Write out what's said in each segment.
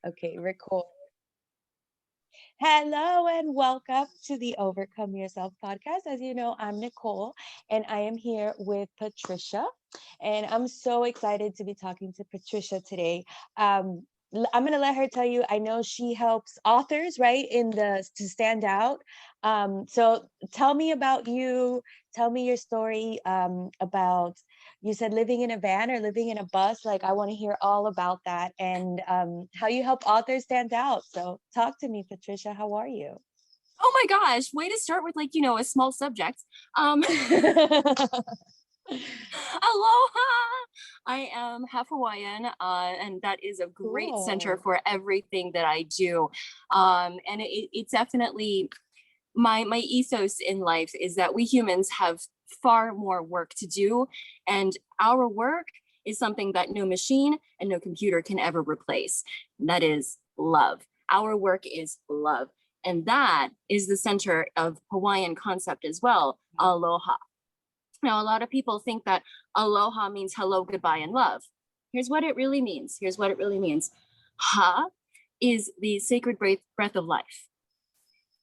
Okay, record. Hello and welcome to the Overcome Yourself podcast. As you know, I'm Nicole and I am here with Patricia. And I'm so excited to be talking to Patricia today. I'm going to let her tell you, I know she helps authors, right, to stand out. So tell me about you. Tell me your story about you said living in a van or living in a bus. Like, I want to hear all about that and how you help authors stand out. So talk to me, Patricia. How are you? Oh my gosh, way to start with a small subject. Aloha! I am half Hawaiian, and that is a great center Cool. for everything that I do. And it's definitely my ethos in life is that we humans have far more work to do, and our work is something that no machine and no computer can ever replace. And that is love. Our work is love. And that is the center of Hawaiian concept as well, aloha. Now, a lot of people think that aloha means hello, goodbye, and love. Here's what it really means. Ha is the sacred breath of life.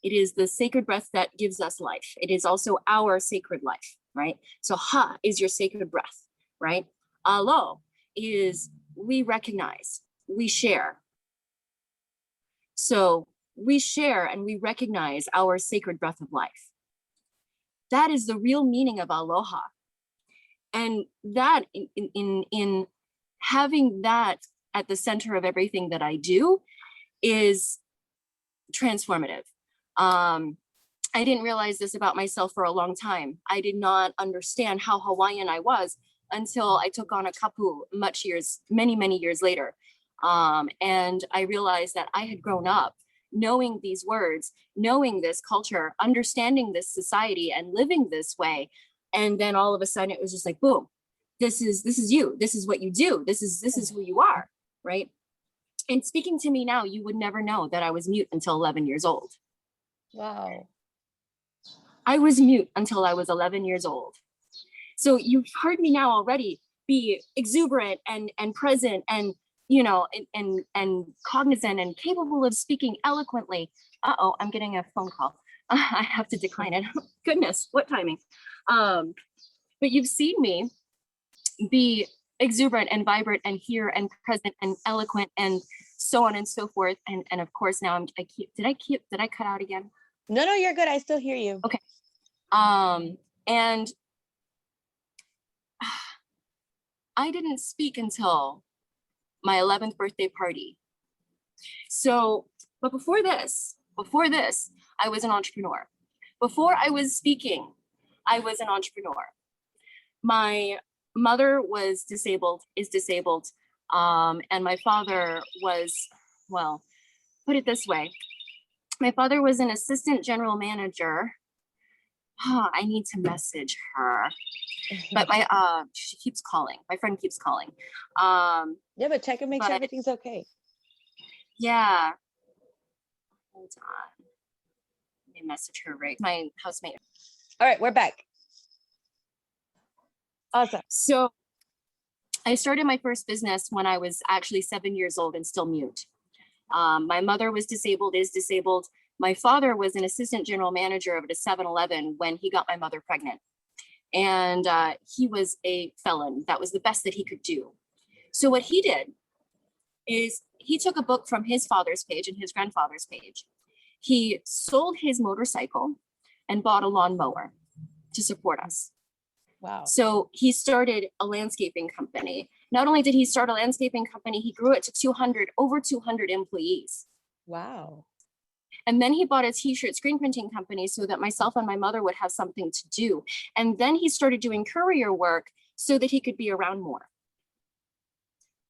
It is the sacred breath that gives us life. It is also our sacred life, right? So ha is your sacred breath, right? Alo is we recognize, we share. So we share and we recognize our sacred breath of life. That is the real meaning of aloha. And that in having that at the center of everything that I do is transformative. I didn't realize this about myself for a long time. I did not understand how Hawaiian I was until I took on a kapu many years later. And I realized that I had grown up knowing these words, knowing this culture, understanding this society and living this way. And then all of a sudden it was just like, boom, this is you. This is what you do. This is who you are, right? And speaking to me now, you would never know that I was mute until 11 years old. Wow. I was mute until I was 11 years old. So you've heard me now already be exuberant and present and and cognizant and capable of speaking eloquently. I'm getting a phone call. I have to decline it. Goodness, what timing? But you've seen me be exuberant and vibrant and here and present and eloquent and so on and so forth. And of course now did I cut out again? No, you're good. I still hear you. Okay. And I didn't speak until my 11th birthday party. So, but before this, I was an entrepreneur. Before I was speaking, I was an entrepreneur. My mother is disabled, and my father was, well, put it this way. My father was an assistant general manager. I need to message her. But she keeps calling. My friend keeps calling. Yeah, but check and make sure everything's okay. Yeah. Hold on. Let me message her, right? My housemate. All right, we're back. Awesome. So I started my first business when I was actually 7 years old and still mute. My mother was disabled, is disabled. My father was an assistant general manager of a 7-Eleven when he got my mother pregnant. And he was a felon. That was the best that he could do. So what he did is he took a book from his father's page and his grandfather's page. He sold his motorcycle and bought a lawnmower to support us. Wow. So he started a landscaping company. Not only did he start a landscaping company, he grew it to over 200 employees. Wow. And then he bought a t-shirt screen printing company so that myself and my mother would have something to do. And then he started doing courier work so that he could be around more.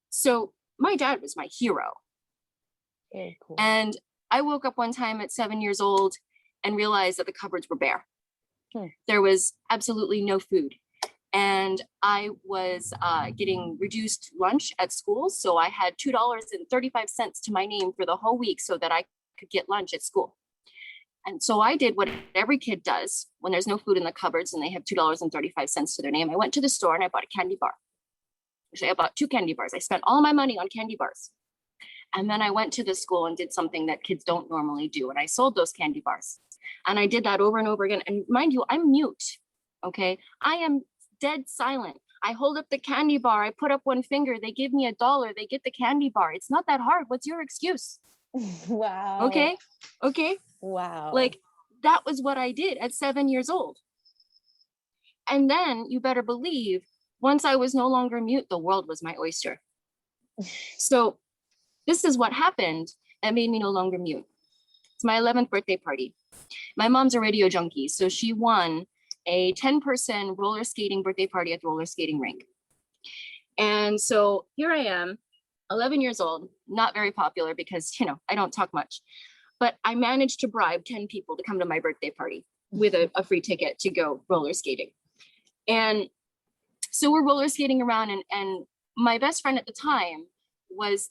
So my dad was my hero. Very cool. And I woke up one time at 7 years old and realized that the cupboards were bare. There was absolutely no food. And I was getting reduced lunch at school. So I had $2.35 to my name for the whole week so that I could get lunch at school. And so I did what every kid does when there's no food in the cupboards and they have $2.35 to their name. I went to the store and I bought a candy bar. Actually, I bought 2 candy bars. I spent all my money on candy bars. And then I went to the school and did something that kids don't normally do. And I sold those candy bars. And I did that over and over again. And mind you, I'm mute. Okay. I am dead silent. I hold up the candy bar. I put up one finger. They give me $1. They get the candy bar. It's not that hard. What's your excuse? Wow. Okay. Okay. Wow. Like that was what I did at 7 years old. And then you better believe once I was no longer mute, the world was my oyster. So this is what happened that made me no longer mute. It's my 11th birthday party. My mom's a radio junkie, so she won a 10-person roller skating birthday party at the roller skating rink. And so here I am, 11 years old, not very popular because, I don't talk much, but I managed to bribe 10 people to come to my birthday party with a free ticket to go roller skating. And so we're roller skating around, and my best friend at the time was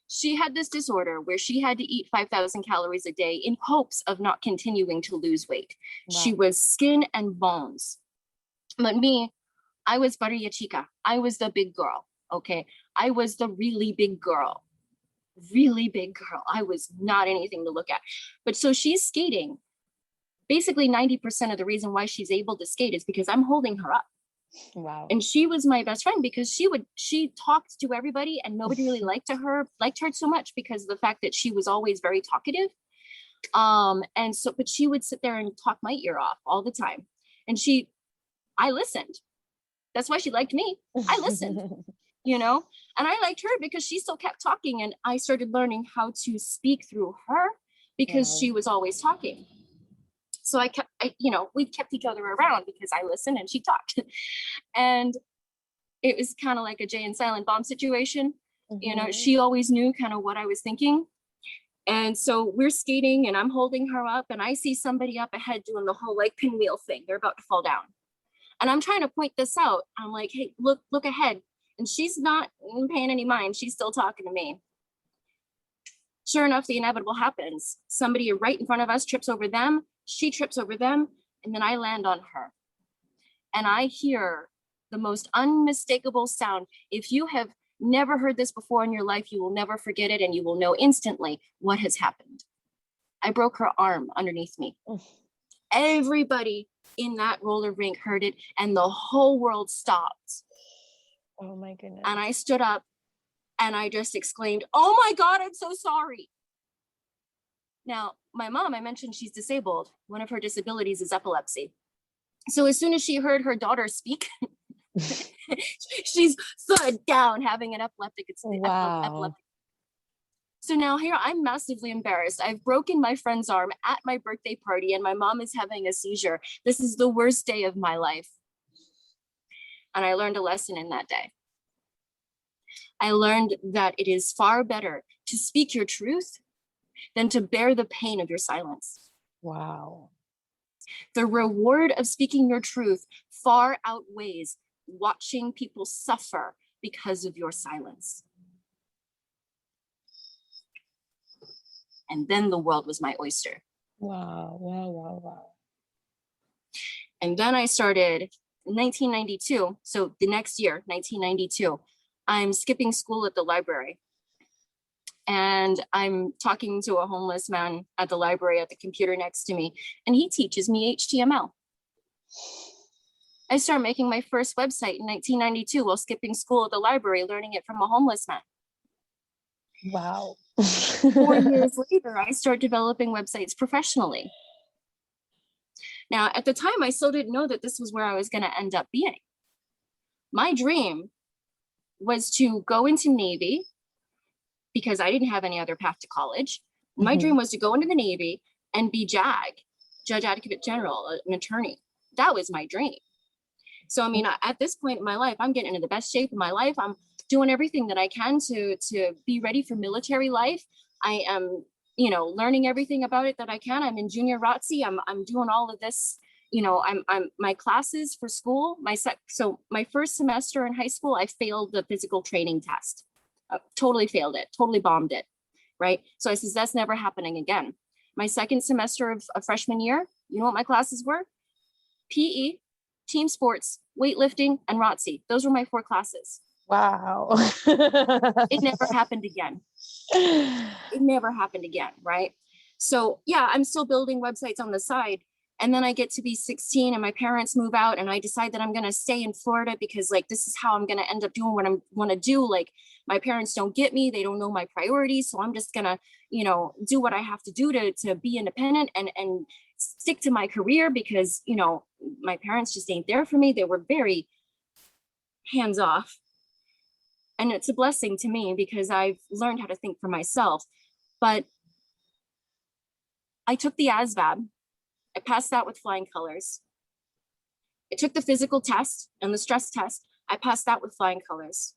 she had this disorder where she had to eat 5,000 calories a day in hopes of not continuing to lose weight. Wow. She was skin and bones. But me, I was Barilla Chica. I was the big girl, okay? I was the really big girl. Really big girl. I was not anything to look at. But so she's skating. Basically 90% of the reason why she's able to skate is because I'm holding her up. Wow. And she was my best friend because she talked to everybody, and nobody really liked her so much because of the fact that she was always very talkative. But she would sit there and talk my ear off all the time. And I listened. That's why she liked me. I listened, and I liked her because she still kept talking, and I started learning how to speak through her because she was always talking. So we kept each other around because I listened and she talked. And it was kind of like a Jay and Silent Bomb situation. Mm-hmm. She always knew kind of what I was thinking. And so we're skating and I'm holding her up, and I see somebody up ahead doing the whole like pinwheel thing. They're about to fall down. And I'm trying to point this out. I'm like, hey, look ahead. And she's not paying any mind. She's still talking to me. Sure enough, the inevitable happens. Somebody right in front of us trips over them. She trips over them, and then I land on her. And I hear the most unmistakable sound. If you have never heard this before in your life, you will never forget it, and you will know instantly what has happened. I broke her arm underneath me. Everybody in that roller rink heard it, and the whole world stopped. Oh my goodness. And I stood up, and I just exclaimed, "Oh my God, I'm so sorry." Now, my mom, I mentioned she's disabled. One of her disabilities is epilepsy. So as soon as she heard her daughter speak, she's stood down having an epileptic. Epileptic. So now here I'm massively embarrassed. I've broken my friend's arm at my birthday party, and my mom is having a seizure. This is the worst day of my life. And I learned a lesson in that day. I learned that it is far better to speak your truth than to bear the pain of your silence. Wow. The reward of speaking your truth far outweighs watching people suffer because of your silence. And then the world was my oyster. Wow. And then I started in 1992. So the next year, 1992, I'm skipping school at the library. And I'm talking to a homeless man at the library at the computer next to me, and he teaches me HTML. I started making my first website in 1992 while skipping school at the library, learning it from a homeless man. Wow. 4 years later, I started developing websites professionally. Now, at the time, I still didn't know that this was where I was going to end up being. My dream was to go into Navy, because I didn't have any other path to college. My dream was to go into the Navy and be JAG, Judge Advocate General, an attorney. That was my dream. So, I mean, at this point in my life, I'm getting into the best shape of my life. I'm doing everything that I can to be ready for military life. I am, learning everything about it that I can. I'm in junior ROTC. I'm doing all of this. I'm my classes for school. So my first semester in high school, I failed the physical training test. Totally failed it, totally bombed it, right? So I says, that's never happening again. My second semester of freshman year, you know what my classes were? PE, team sports, weightlifting, and ROTC. Those were my 4 classes. Wow. It never happened again. It never happened again, right? So yeah, I'm still building websites on the side. And then I get to be 16 and my parents move out and I decide that I'm going to stay in Florida because like, this is how I'm going to end up doing what I want to do. Like my parents don't get me. They don't know my priorities. So I'm just going to, do what I have to do to be independent and stick to my career because, my parents just ain't there for me. They were very hands off. And it's a blessing to me because I've learned how to think for myself. But I took the ASVAB. I passed that with flying colors. I took the physical test and the stress test. I passed that with flying colors.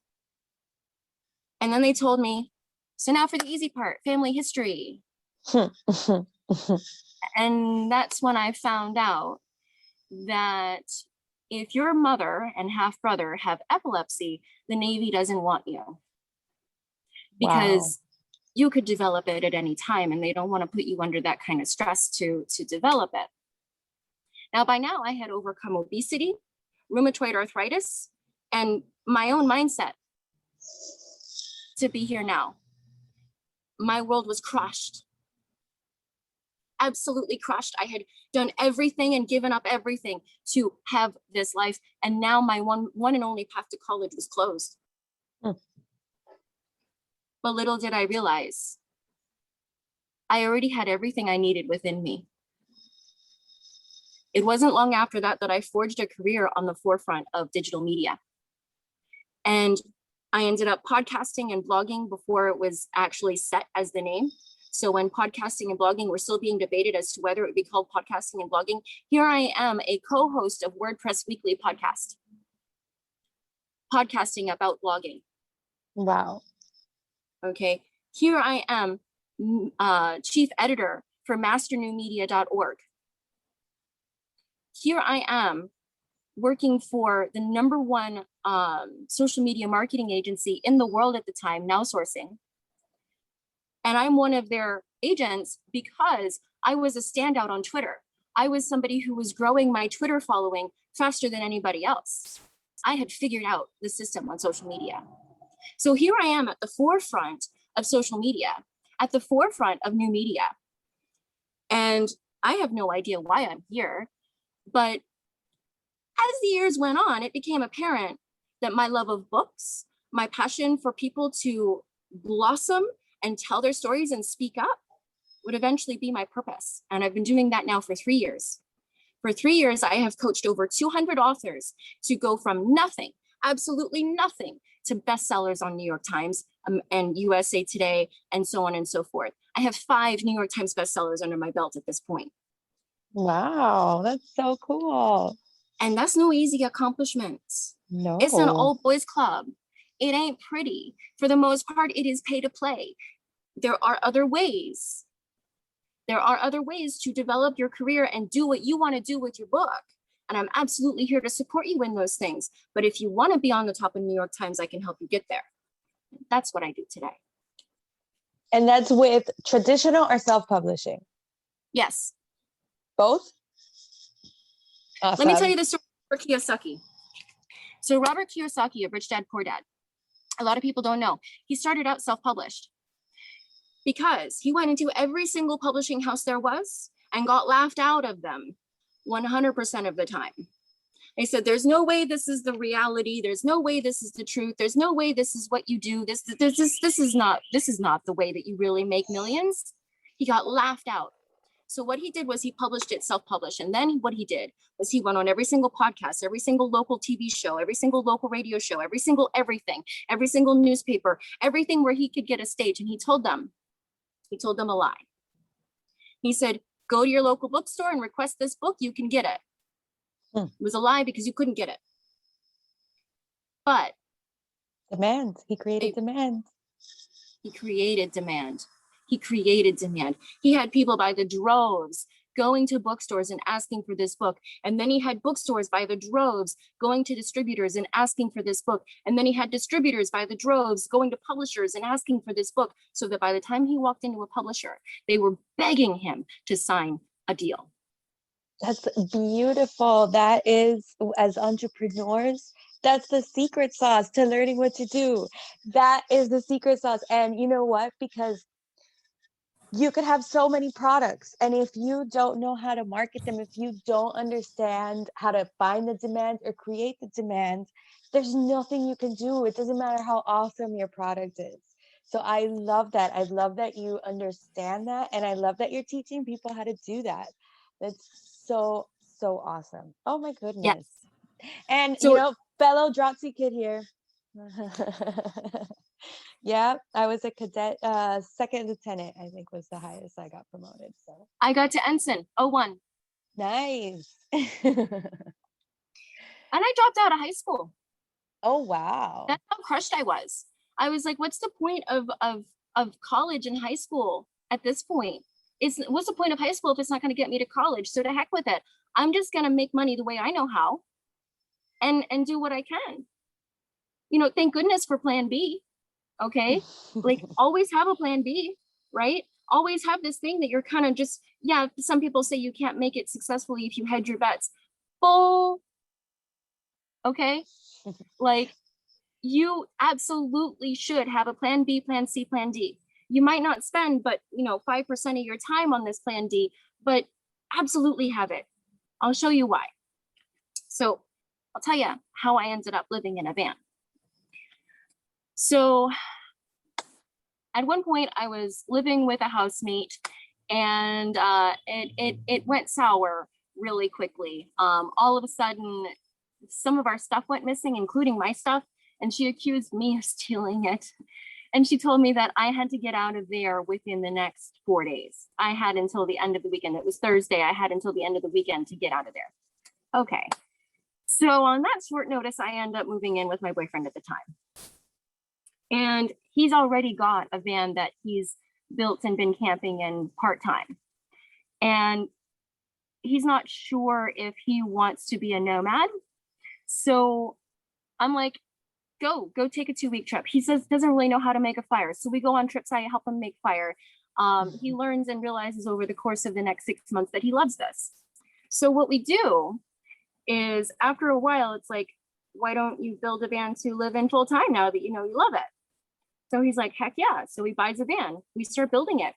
And then they told me, so now for the easy part, family history. And that's when I found out that if your mother and half brother have epilepsy, the Navy doesn't want you. Because you could develop it at any time and they don't want to put you under that kind of stress to develop it. Now, by now I had overcome obesity, rheumatoid arthritis, and my own mindset to be here now. My world was crushed, absolutely crushed. I had done everything and given up everything to have this life. And now my one and only path to college was closed. But little did I realize, I already had everything I needed within me. It wasn't long after that I forged a career on the forefront of digital media. And I ended up podcasting and blogging before it was actually set as the name. So when podcasting and blogging were still being debated as to whether it would be called podcasting and blogging, here I am, a co-host of WordPress Weekly podcast, podcasting about blogging. Wow. Okay, here I am, chief editor for masternewmedia.org. Here I am working for the number one social media marketing agency in the world at the time, Now Sourcing. And I'm one of their agents because I was a standout on Twitter. I was somebody who was growing my Twitter following faster than anybody else. I had figured out the system on social media. So here I am at the forefront of social media, at the forefront of new media. And I have no idea why I'm here, but as the years went on, it became apparent that my love of books, my passion for people to blossom and tell their stories and speak up would eventually be my purpose. And I've been doing that now for 3 years. For 3 years, I have coached over 200 authors to go from nothing, absolutely nothing, to bestsellers on New York Times and USA Today and so on and so forth. I have 5 New York Times bestsellers under my belt at this point. Wow, that's so cool. And that's no easy accomplishment. No. It's an all boys club. It ain't pretty. For the most part, it is pay to play. There are other ways. There are other ways to develop your career and do what you want to do with your book. And I'm absolutely here to support you in those things. But if you want to be on the top of New York Times, I can help you get there. That's what I do today. And that's with traditional or self-publishing? Yes. Both? Awesome. Let me tell you the story of Robert Kiyosaki. So Robert Kiyosaki of Rich Dad, Poor Dad, a lot of people don't know. He started out self-published because he went into every single publishing house there was and got laughed out of them 100% of the time. They said, there's no way this is the reality. There's no way this is the truth. There's no way this is what you do. This is not the way that you really make millions. He got laughed out. So what he did was he published it self-published. And then what he did was he went on every single podcast, every single local TV show, every single local radio show, every single everything, every single newspaper, everything where he could get a stage. And he told them a lie. He said, go to your local bookstore and request this book. You can get it. It was a lie because you couldn't get it. But demand. He created demand. He created demand. He created demand. He had people by the droves going to bookstores and asking for this book. And then he had bookstores by the droves going to distributors and asking for this book. And then he had distributors by the droves going to publishers and asking for this book, so that by the time he walked into a publisher, they were begging him to sign a deal. That's beautiful. That is, as entrepreneurs, That's the secret sauce to learning what to do. That is the secret sauce. And you know what? Because you could have so many products, and if you don't know how to market them, if you don't understand how to find the demand or create the demand, there's nothing you can do. It doesn't matter how awesome your product is. So I love that. I love that you understand that, and I love that you're teaching people how to do that. That's so so awesome. Oh my Yes. goodness. And So fellow Drotsy kid here. Yeah, I was a cadet, second lieutenant, I think was the highest I got promoted. So I got to ensign, 01. nice. And I dropped out of high school. Oh, wow. That's how crushed I was. I was like, what's the point of college and high school at this point? What's the point of high school if it's not going to get me to college? So to heck with it. I'm just going to make money the way I know how and do what I can. Thank goodness for plan B. Okay. Like always have a plan B, right? Always have this thing that you're kind of just, yeah, some people say you can't make it successfully if you hedge your bets. Bull. Okay. Like you absolutely should have a plan B, plan C, plan D. You might not spend, but 5% of your time on this plan D, but absolutely have it. I'll show you why. So I'll tell you how I ended up living in a van. So at one point I was living with a housemate, and it went sour really quickly. All of a sudden, some of our stuff went missing, including my stuff, and she accused me of stealing it. And she told me that I had to get out of there within the next 4 days. I had until the end of the weekend. It was Thursday. I had until the end of the weekend to get out of there. Okay. So on that short notice, I end up moving in with my boyfriend at the time. And he's already got a van that he's built and been camping in part-time. And he's not sure if he wants to be a nomad. So I'm like, go take a 2-week trip. He says, doesn't really know how to make a fire. So we go on trips. I help him make fire. He learns and realizes over the course of the next 6 months that he loves this. So what we do is after a while, it's like, why don't you build a van to live in full time now that you love it? So he's like, heck yeah. So he buys a van. We start building it.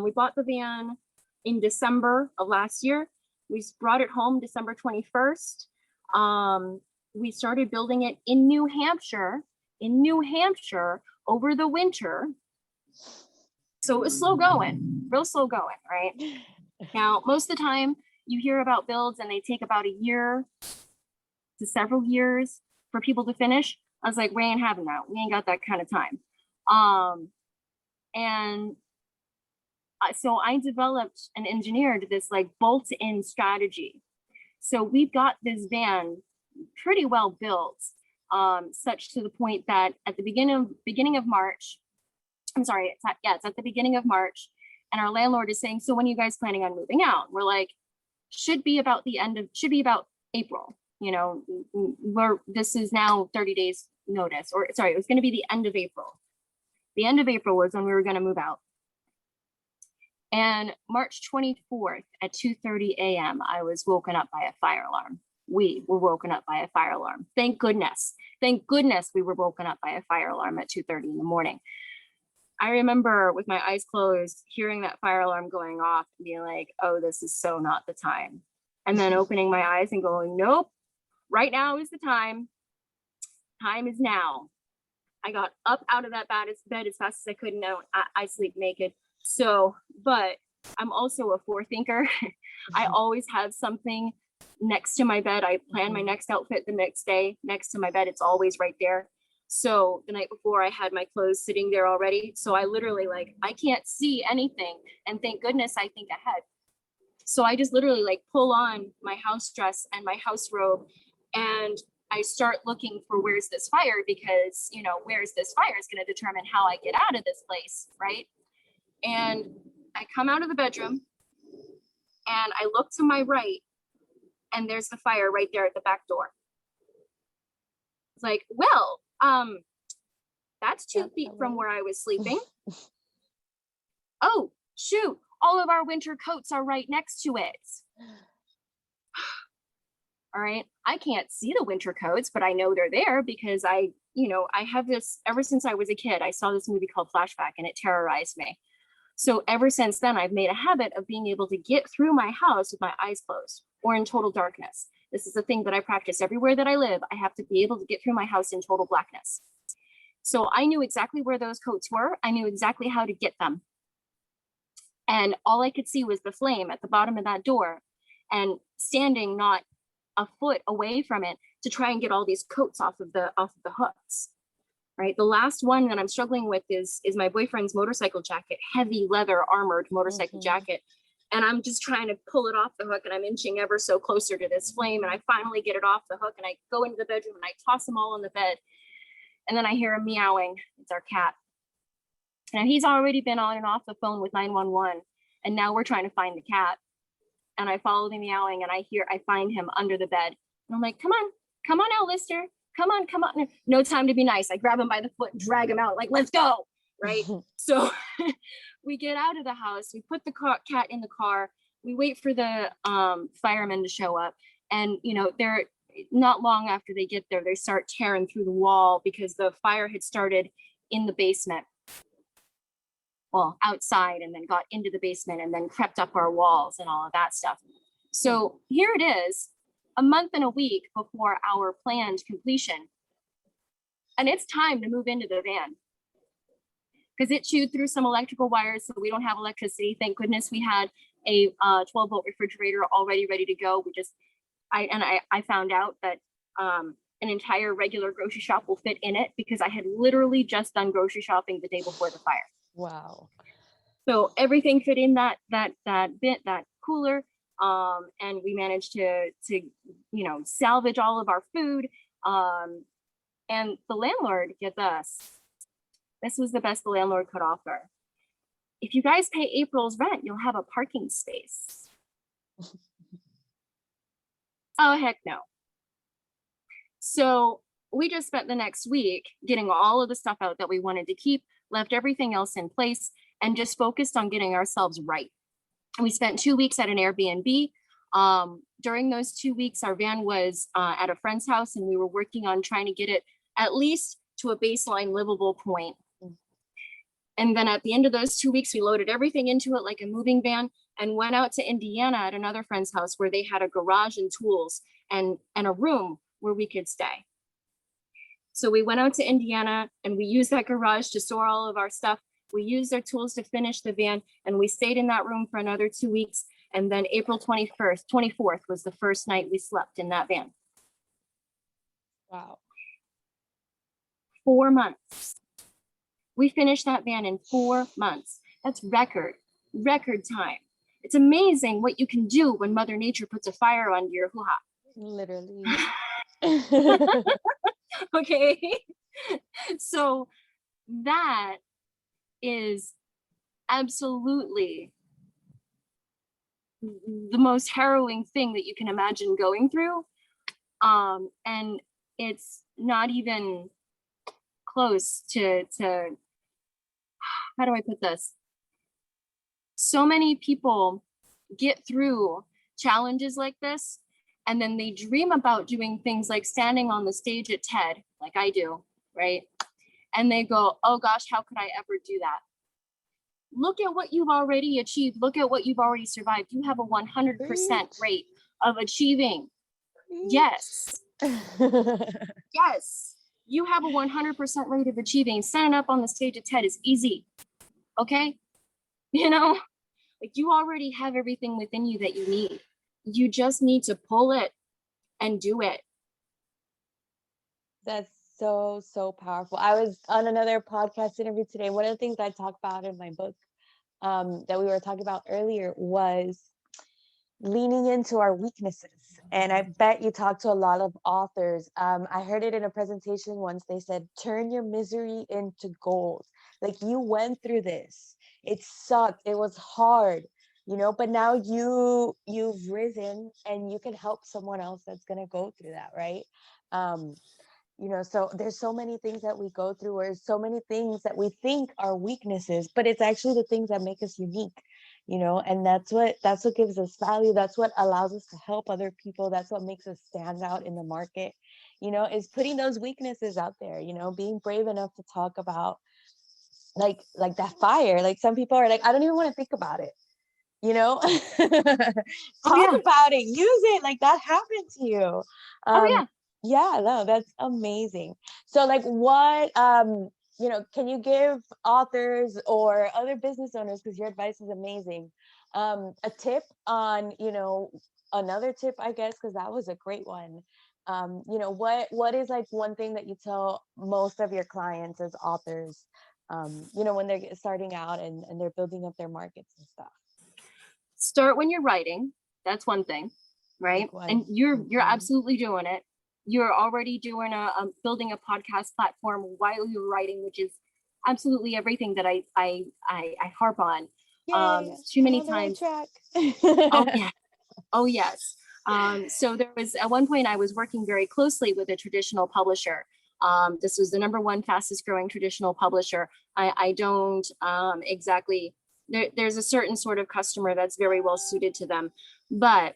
We bought the van in December of last year. We brought it home December 21st. We started building it in New Hampshire over the winter. So it was slow going, real slow going, right? Now, most of the time you hear about builds and they take about a year to several years for people to finish. I was like, we ain't having that. We ain't got that kind of time. So I developed and engineered this like bolt-in strategy. So we've got this van pretty well built, such to the point that at the beginning of March, it's at the beginning of March, and our landlord is saying, so when are you guys planning on moving out? We're like, should be about April. This is now 30 days notice, it was going to be the end of April. The end of April was when we were going to move out. And March 24th at 2:30 a.m., I was woken up by a fire alarm. We were woken up by a fire alarm. Thank goodness we were woken up by a fire alarm at 2:30 in the morning. I remember with my eyes closed, hearing that fire alarm going off and being like, oh, this is so not the time. And then opening my eyes and going, nope, right now is the time. Time is now. I got up out of that bed as fast as I could. Now I sleep naked. So, but I'm also a forethinker. I always have something next to my bed. I plan my next outfit the next day next to my bed. It's always right there. So the night before I had my clothes sitting there already. So I literally I can't see anything. And thank goodness I think ahead. So I just literally pull on my house dress and my house robe, and I start looking for where's this fire, because, where's this fire is going to determine how I get out of this place, right? And I come out of the bedroom and I look to my right, and there's the fire right there at the back door. It's like, well, that's 2 feet from where I was sleeping. Oh, shoot, all of our winter coats are right next to it. All right. I can't see the winter coats, but I know they're there because I have this ever since I was a kid. I saw this movie called Flashback and it terrorized me. So ever since then, I've made a habit of being able to get through my house with my eyes closed or in total darkness. This is a thing that I practice everywhere that I live. I have to be able to get through my house in total blackness. So I knew exactly where those coats were. I knew exactly how to get them. And all I could see was the flame at the bottom of that door, and standing not a foot away from it to try and get all these coats off of the hooks. Right. The last one that I'm struggling with is my boyfriend's motorcycle jacket, heavy leather armored motorcycle jacket. And I'm just trying to pull it off the hook, and I'm inching ever so closer to this flame. And I finally get it off the hook, and I go into the bedroom and I toss them all on the bed. And then I hear him meowing. It's our cat. Now he's already been on and off the phone with 911. And now we're trying to find the cat. And I follow the meowing, and I find him under the bed. And I'm like, come on out, Lister. Come on. No time to be nice. I grab him by the foot and drag him out, like, let's go. Right. So we get out of the house. We put the cat in the car. We wait for the firemen to show up. And, they're not long after they get there, they start tearing through the wall because the fire had started in the basement. Well, outside, and then got into the basement and then crept up our walls and all of that stuff. So here it is, a month and a week before our planned completion. And it's time to move into the van because it chewed through some electrical wires. So we don't have electricity. Thank goodness we had a 12-volt refrigerator already ready to go. I found out that an entire regular grocery shop will fit in it because I had literally just done grocery shopping the day before the fire. Wow. So everything fit in that cooler. And we managed to salvage all of our food. And the landlord, get this was the best the landlord could offer. If you guys pay April's rent, you'll have a parking space. Oh, heck no. So we just spent the next week getting all of the stuff out that we wanted to keep, left everything else in place, and just focused on getting ourselves right. We spent 2 weeks at an Airbnb. During those 2 weeks, our van was at a friend's house, and we were working on trying to get it at least to a baseline livable point. And then at the end of those 2 weeks, we loaded everything into it like a moving van and went out to Indiana at another friend's house where they had a garage and tools and a room where we could stay. So we went out to Indiana and we used that garage to store all of our stuff. We used our tools to finish the van, and we stayed in that room for another 2 weeks. And then April 24th was the first night we slept in that van. Wow. 4 months. We finished that van in 4 months. That's record time. It's amazing what you can do when Mother Nature puts a fire under your hoo-ha. Literally. Okay. So that is absolutely the most harrowing thing that you can imagine going through. And it's not even close to how do I put this? So many people get through challenges like this, and then they dream about doing things like standing on the stage at TED, like I do, right? And they go, oh gosh, how could I ever do that? Look at what you've already achieved. Look at what you've already survived. You have a 100% rate of achieving. Yes. Yes. You have a 100% rate of achieving. Standing up on the stage at TED is easy. Okay? Like you already have everything within you that you need. You just need to pull it and do it. That's so powerful. I was on another podcast interview today. One of the things I talk about in my book that we were talking about earlier was leaning into our weaknesses. And I bet you talk to a lot of authors. I heard it in a presentation once. They said, turn your misery into gold. Like you went through this. It sucked. It was hard, but now you've risen and you can help someone else that's going to go through that. Right. So there's so many things that we go through, or so many things that we think are weaknesses, but it's actually the things that make us unique. and that's what gives us value. That's what allows us to help other people. That's what makes us stand out in the market, is putting those weaknesses out there, being brave enough to talk about like that fire. Like some people are like, I don't even want to think about it, Oh talk yeah. about it, use it, like that happened to you. Oh um yeah. yeah, no, that's amazing. So like what can you give authors or other business owners, because your advice is amazing, a tip on, another tip, I guess, because that was a great one. What is like one thing that you tell most of your clients as authors, when they're starting out and they're building up their markets and stuff? Start when you're writing. That's one thing, right? Like one. And you're absolutely doing it. You're already doing building a podcast platform while you're writing, which is absolutely everything that I harp on. Yay, Too I'm many on the right times. track. Oh yeah. Oh yes. So there was at one point I was working very closely with a traditional publisher. This was the number one fastest growing traditional publisher. I don't exactly, there's a certain sort of customer that's very well suited to them, but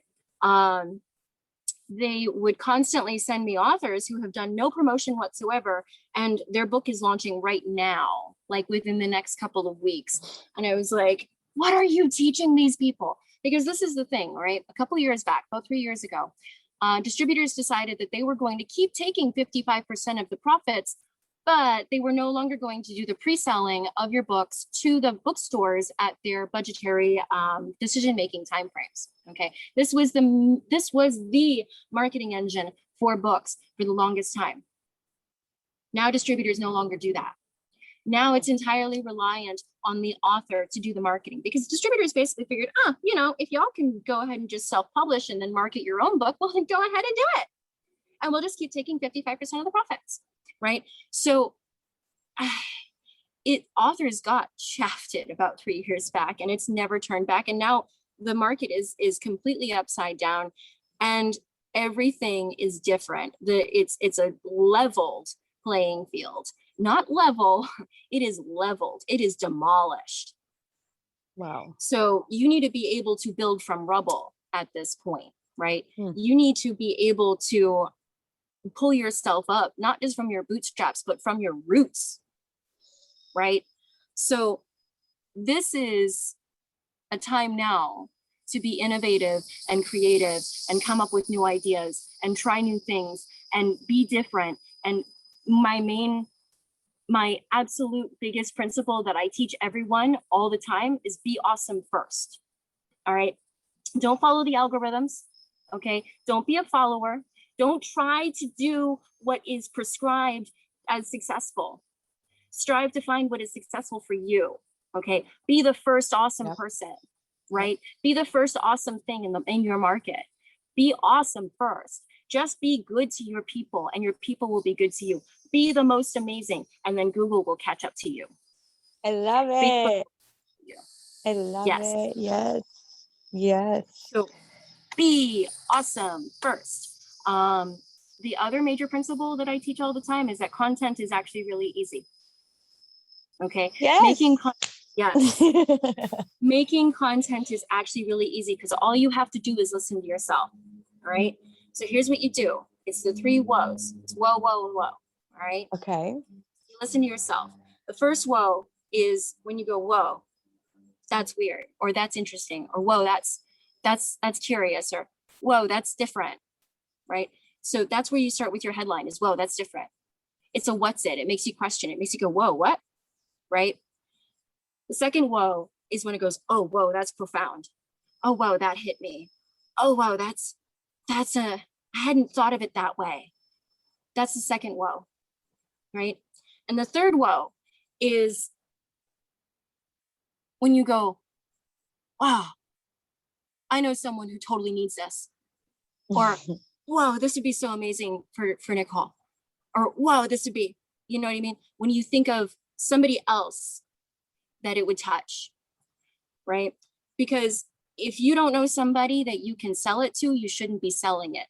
they would constantly send me authors who have done no promotion whatsoever, and their book is launching right now, like within the next couple of weeks. And I was like, what are you teaching these people? Because this is the thing, right? A couple of years back, about 3 years ago, distributors decided that they were going to keep taking 55% of the profits, but they were no longer going to do the pre-selling of your books to the bookstores at their budgetary decision-making timeframes. Okay, this was the marketing engine for books for the longest time. Now distributors no longer do that. Now it's entirely reliant on the author to do the marketing, because distributors basically figured, if y'all can go ahead and just self-publish and then market your own book, well, then go ahead and do it. And we'll just keep taking 55% of the profits, right? So authors got shafted about 3 years back, and it's never turned back. And now the market is completely upside down, and everything is different. It's a leveled playing field. Not level, it is leveled, it is demolished. Wow. So you need to be able to build from rubble at this point, right? You need to be able to pull yourself up, not just from your bootstraps, but from your roots, right? So this is a time now to be innovative and creative and come up with new ideas and try new things and be different. And my absolute biggest principle that I teach everyone all the time is be awesome first. All right. Don't follow the algorithms. Okay. Don't be a follower. Don't try to do what is prescribed as successful. Strive to find what is successful for you. Okay. Be the first awesome person, right? Be the first awesome thing in your market. Be awesome first. Just be good to your people, and your people will be good to you. Be the most amazing, and then Google will catch up to you. I love it. I love it. Yes. Yes. So be awesome first. The other major principle that I teach all the time is that content is actually really easy. Okay. Yes. Making content is actually really easy, because all you have to do is listen to yourself. All right. So here's what you do. It's the 3 woes. It's woe, woe, and woe. All right. Okay. You listen to yourself. The first woe is when you go, whoa, that's weird, or that's interesting, or whoa, that's curious, or whoa, that's different. Right. So that's where you start with your headline is, whoa, that's different. It's a what's it. It makes you question. It makes you go, whoa, what? Right. The second whoa is when it goes, oh, whoa, that's profound. Oh, whoa, that hit me. Oh, whoa, I hadn't thought of it that way. That's the second whoa, right? And the third whoa is when you go, wow, I know someone who totally needs this. Or, whoa, this would be so amazing for Nicole. Or, whoa, this would be, you know what I mean? When you think of somebody else that it would touch, right? Because if you don't know somebody that you can sell it to, you shouldn't be selling it.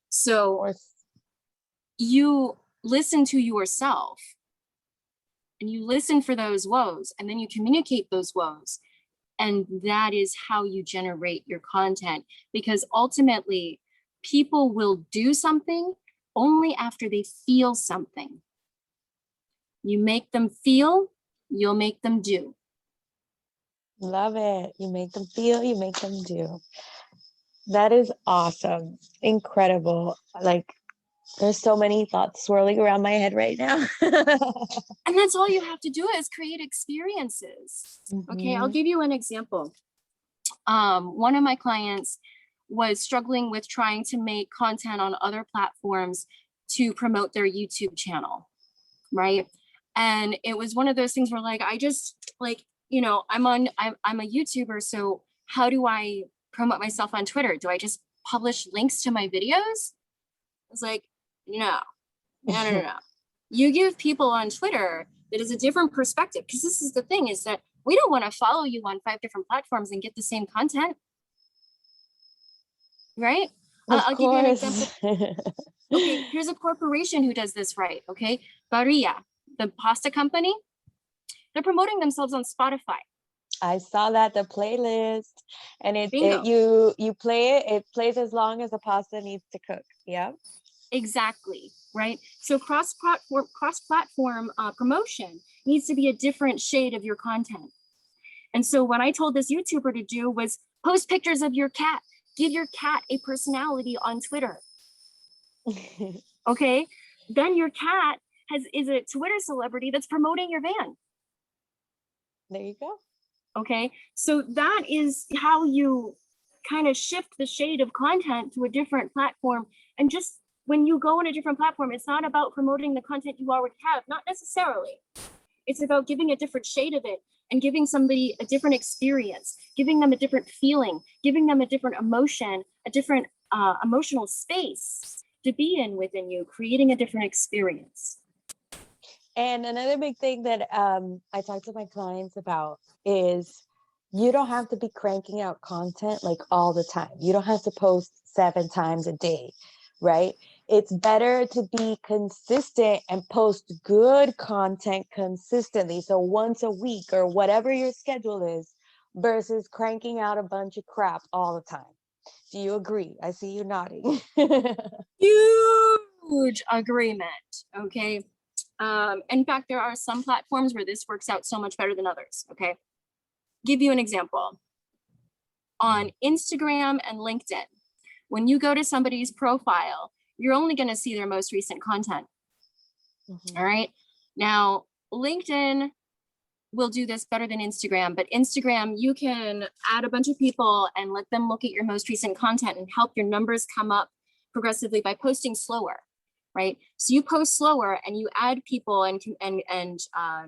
So you listen to yourself and you listen for those woes, and then you communicate those woes. And that is how you generate your content, because ultimately people will do something only after they feel something. You make them feel, you'll make them do. Love it. You make them feel, you make them do. That is awesome. Incredible. Like, there's so many thoughts swirling around my head right now. And that's all you have to do is create experiences. Okay, I'll give you an example. One of my clients was struggling with trying to make content on other platforms to promote their YouTube channel, right? And it was one of those things where like, I just like, you know, I'm a YouTuber, so how do I promote myself on Twitter? Do I just publish links to my videos? I was like, no. You give people on Twitter that is a different perspective, because this is the thing, is that we don't want to follow you on 5 different platforms and get the same content, right? I'll give you an example. Okay, here's a corporation who does this right, okay? Barilla, the pasta company, they're promoting themselves on Spotify. I saw that, the playlist, and you play it, it plays as long as the pasta needs to cook. Yeah. Exactly, right? So cross-platform promotion needs to be a different shade of your content. And so what I told this YouTuber to do was post pictures of your cat. Give your cat a personality on Twitter. Okay? Then your cat is a Twitter celebrity that's promoting your van. There you go. Okay? So that is how you kind of shift the shade of content to a different platform. And just when you go on a different platform, it's not about promoting the content you already have, not necessarily. It's about giving a different shade of it and giving somebody a different experience, giving them a different feeling, giving them a different emotion, a different emotional space to be in within you, creating a different experience. And another big thing that I talk to my clients about is you don't have to be cranking out content like all the time. You don't have to post 7 times a day, right? It's better to be consistent and post good content consistently. So once a week or whatever your schedule is, versus cranking out a bunch of crap all the time. Do you agree? I see you nodding. Huge agreement. Okay. In fact, there are some platforms where this works out so much better than others. Okay. Give you an example. On Instagram and LinkedIn, when you go to somebody's profile, you're only going to see their most recent content. All right. Now, LinkedIn will do this better than Instagram, but Instagram, you can add a bunch of people and let them look at your most recent content and help your numbers come up progressively by posting slower, right? So you post slower and you add people and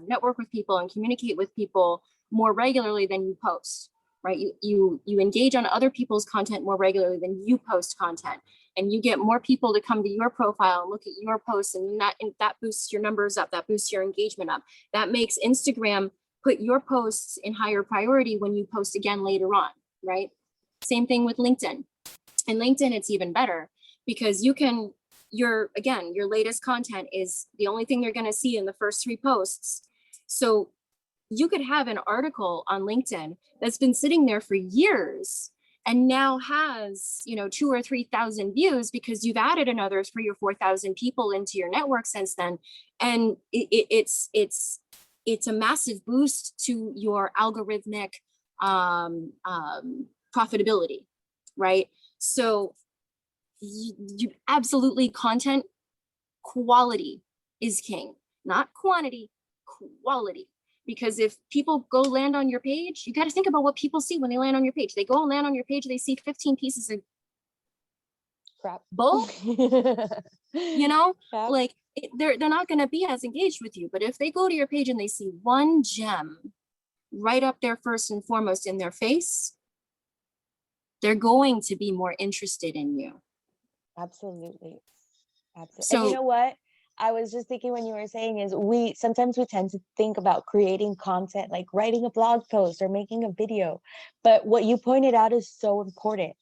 network with people and communicate with people more regularly than you post, right? You engage on other people's content more regularly than you post content, and you get more people to come to your profile and look at your posts, and that boosts your numbers up, that boosts your engagement up. That makes Instagram put your posts in higher priority when you post again later on, right? Same thing with LinkedIn. In LinkedIn, it's even better because your latest content is the only thing they're going to see in the first 3 posts. So you could have an article on LinkedIn that's been sitting there for years and now has, 2,000 or 3,000 views because you've added another 3,000 or 4,000 people into your network since then. And it's a massive boost to your algorithmic profitability, right? So you absolutely, content quality is king, not quantity, quality. Because if people go land on your page, you got to think about what people see when they land on your page. They go and land on your page, they see 15 pieces of crap, bull, Crap. like they're not going to be as engaged with you. But if they go to your page and they see one gem right up there first and foremost in their face, they're going to be more interested in you. Absolutely. So, and you know what? I was just thinking when you were saying is we sometimes tend to think about creating content like writing a blog post or making a video. But what you pointed out is so important.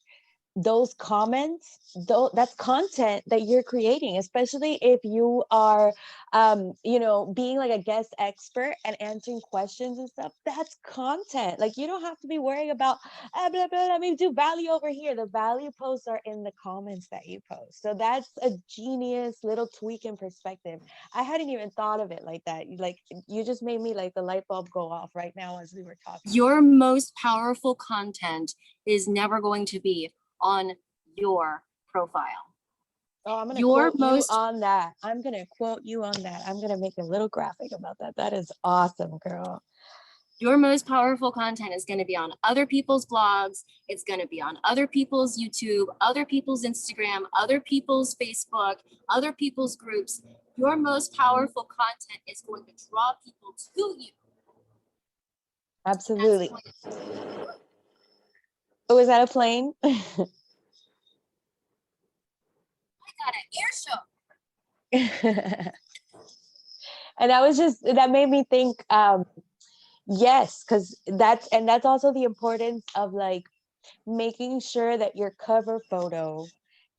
those comments, though, that's content that you're creating, especially if you are being like a guest expert and answering questions and stuff. That's content. Like, you don't have to be worrying about blah, blah, let me do value over here. The value posts are in the comments that you post. So that's a genius little tweak in perspective. I hadn't even thought of it like that. Like, you just made me like the light bulb go off right now as we were talking. Your most powerful content is never going to be on your profile. Oh, I'm gonna quote you on that. I'm gonna quote you on that. I'm gonna make a little graphic about that. That is awesome, girl. Your most powerful content is going to be on other people's blogs. It's going to be on other people's YouTube, other people's Instagram, other people's Facebook, other people's groups. Your most powerful content is going to draw people to you. Absolutely. Oh, is that a plane? I got an ear show. And that made me think, yes, because that's also the importance of like making sure that your cover photo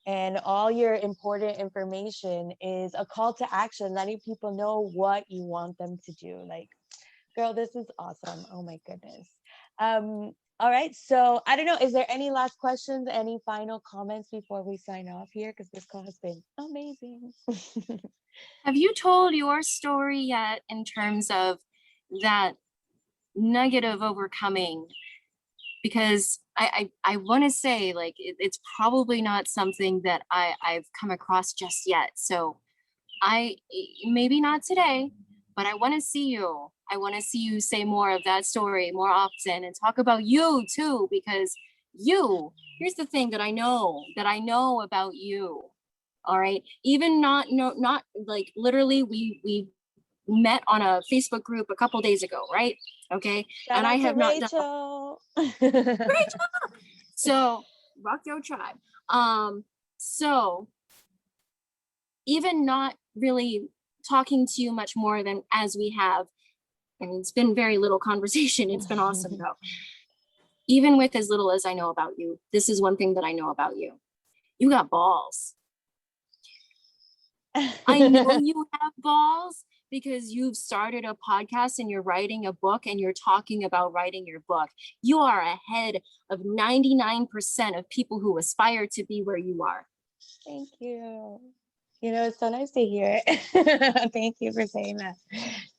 and all your important information is a call to action, letting people know what you want them to do. Like, girl, this is awesome. Oh my goodness. All right, so I don't know, is there any last questions, any final comments before we sign off here? Because this call has been amazing. Have you told your story yet in terms of that nugget of overcoming? Because I want to say, like, it's probably not something that I've come across just yet. So maybe not today, but I want to see you. I want to see you say more of that story more often and talk about you too, because here's the thing that I know about you. All right. Even not like literally we met on a Facebook group a couple days ago, right? Okay. Shout and out I to have Rachel. not done Rachel. So rock your tribe. So even not really talking to you much more than as we have, and it's been very little conversation. It's been awesome though. Even with as little as I know about you, this is one thing that I know about you. You got balls. I know you have balls because you've started a podcast and you're writing a book and you're talking about writing your book. You are ahead of 99% of people who aspire to be where you are. Thank you. You know, it's so nice to hear it. Thank you for saying that.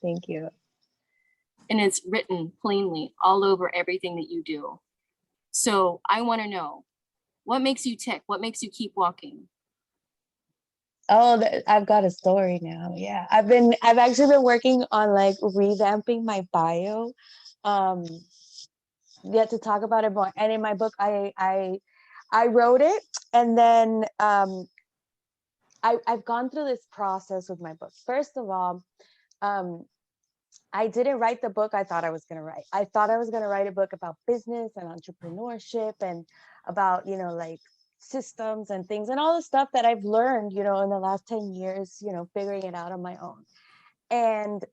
Thank you. And it's written plainly all over everything that you do. So I want to know, what makes you tick? What makes you keep walking? Oh, I've got a story now. Yeah, I've actually been working on like revamping my bio, yet to talk about it more. And in my book, I wrote it, and then I've gone through this process with my book. First of all, I didn't write the book I thought I was going to write. I thought I was going to write a book about business and entrepreneurship and about, like systems and things and all the stuff that I've learned, in the last 10 years, figuring it out on my own. And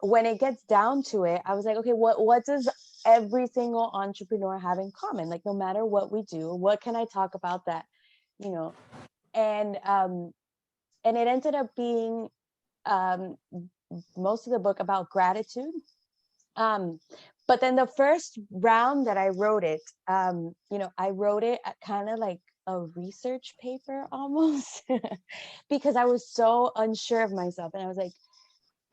when it gets down to it, I was like, okay, what does every single entrepreneur have in common? Like, no matter what we do, what can I talk about that, and it ended up being most of the book about gratitude. But then the first round that I wrote it, I wrote it kind of like a research paper almost because I was so unsure of myself. And I was like,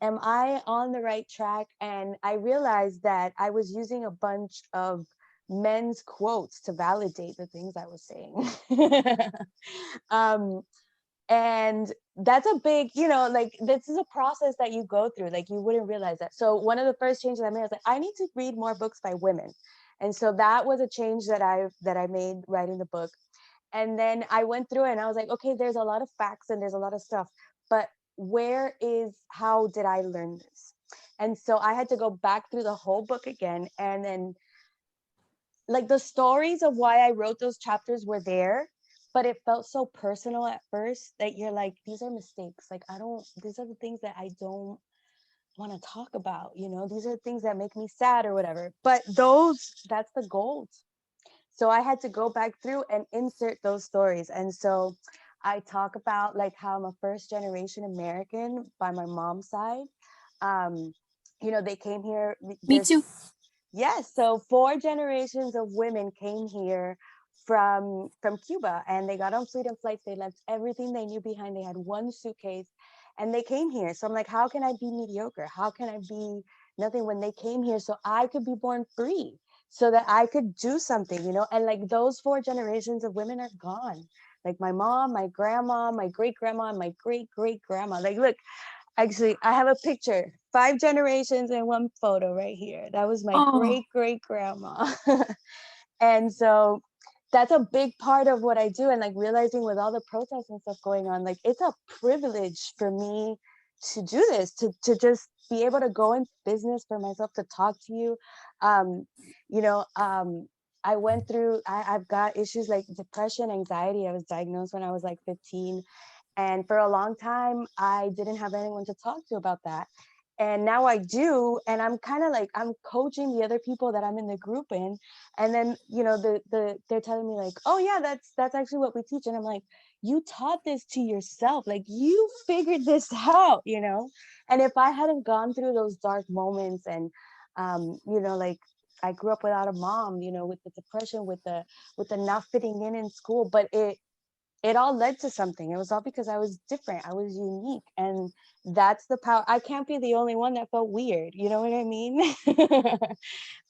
am I on the right track? And I realized that I was using a bunch of men's quotes to validate the things I was saying. And that's a big, like, this is a process that you go through. Like, you wouldn't realize that. So one of the first changes I made, I was like, I need to read more books by women. And so that was a change that I made writing the book. And then I went through it and I was like, okay, there's a lot of facts and there's a lot of stuff, but how did I learn this? And so I had to go back through the whole book again. And then like the stories of why I wrote those chapters were there, but it felt so personal at first that you're like, these are mistakes. Like, these are the things that I don't want to talk about, these are things that make me sad or whatever. But that's the gold. So I had to go back through and insert those stories. And so I talk about like how I'm a first generation American by my mom's side. Um, they came here. Me too. Yes, so four generations of women came here from Cuba, and they got on freedom flights. They left everything they knew behind. They had one suitcase, and they came here. So I'm like, how can I be mediocre? How can I be nothing when they came here so I could be born free, so that I could do something? And like those four generations of women are gone. Like my mom, my grandma, my great grandma, and my great great grandma. Like, look, actually, I have a picture, 5 generations in one photo right here. That was my Oh, great great grandma. And so that's a big part of what I do. And like realizing with all the protests and stuff going on, like it's a privilege for me to do this, to just be able to go into business for myself, to talk to you. Um, you know, um, I've got issues like depression, anxiety. I was diagnosed when I was like 15. And for a long time, I didn't have anyone to talk to about that. And now I do. And I'm kind of like, I'm coaching the other people that I'm in the group in. And then, they're telling me like, oh yeah, that's actually what we teach. And I'm like, you taught this to yourself. Like you figured this out. And if I hadn't gone through those dark moments and, like I grew up without a mom, with the depression, with the not fitting in school, but it all led to something. It was all because I was different. I was unique. And that's the power. I can't be the only one that felt weird. You know what I mean?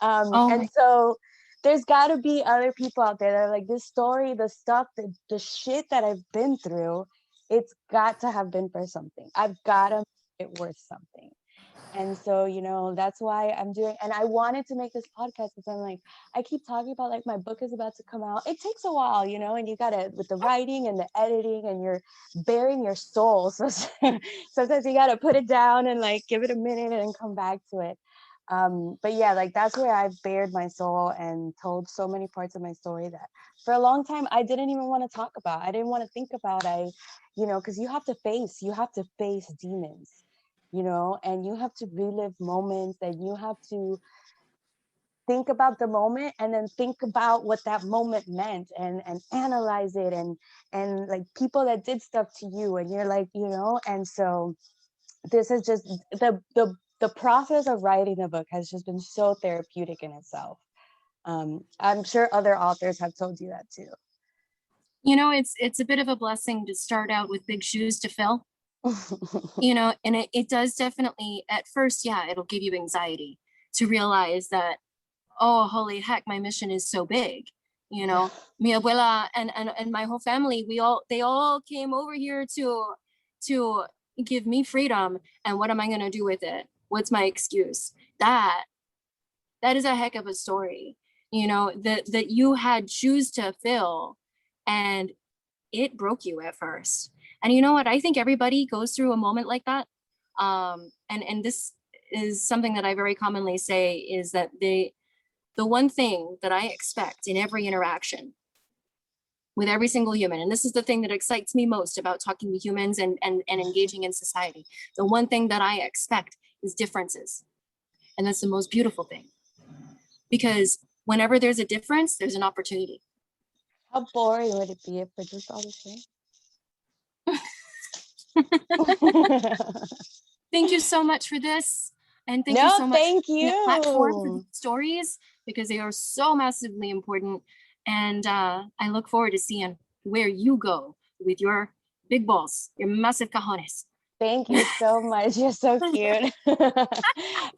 oh And my, so there's got to be other people out there that are like, this story, the stuff, the shit that I've been through, it's got to have been for something. I've got to make it worth something. And so, that's why I'm doing, and I wanted to make this podcast because I'm like, I keep talking about like my book is about to come out. It takes a while, and you gotta, with the writing and the editing, and you're bearing your soul. So sometimes you gotta put it down and like give it a minute and come back to it. But yeah, like that's where I've bared my soul and told so many parts of my story that for a long time I didn't even want to talk about. I didn't want to think about. Because you have to face demons, and you have to relive moments, and you have to think about the moment and then think about what that moment meant, and analyze it, and like people that did stuff to you, and you're like, and so this is just the process of writing a book has just been so therapeutic in itself. I'm sure other authors have told you that too. it's a bit of a blessing to start out with big shoes to fill. And it does definitely at first, yeah, it'll give you anxiety to realize that, oh, holy heck, my mission is so big. Yeah. Mi abuela and my whole family, they all came over here to give me freedom. And what am I gonna do with it? What's my excuse? That is a heck of a story, that you had shoes to fill and it broke you at first. And you know what? I think everybody goes through a moment like that. And this is something that I very commonly say is that the one thing that I expect in every interaction with every single human, and this is the thing that excites me most about talking to humans and engaging in society, the one thing that I expect is differences. And that's the most beautiful thing. Because whenever there's a difference, there's an opportunity. How boring would it be if we're just all the same? Thank you so much for this. And thank you No, so much thank for the platform for you. these stories, because they are so massively important. And I look forward to seeing where you go with your big balls, your massive cajones. Thank you so much. You're so cute.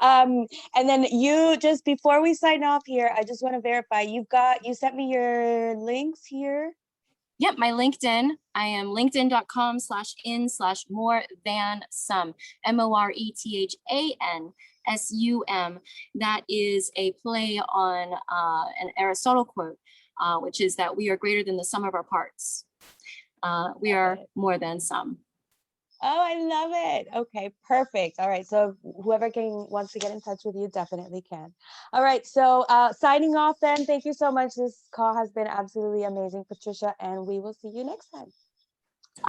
And then you, just before we sign off here, I just want to verify you sent me your links here. Yep, my LinkedIn. I am linkedin.com/in/more than some. MORETHANSUM. That is a play on an Aristotle quote, which is that we are greater than the sum of our parts. We are more than some. Oh, I love it. Okay, perfect. All right. So whoever wants to get in touch with you definitely can. All right. So signing off then. Thank you so much. This call has been absolutely amazing, Patricia, and we will see you next time.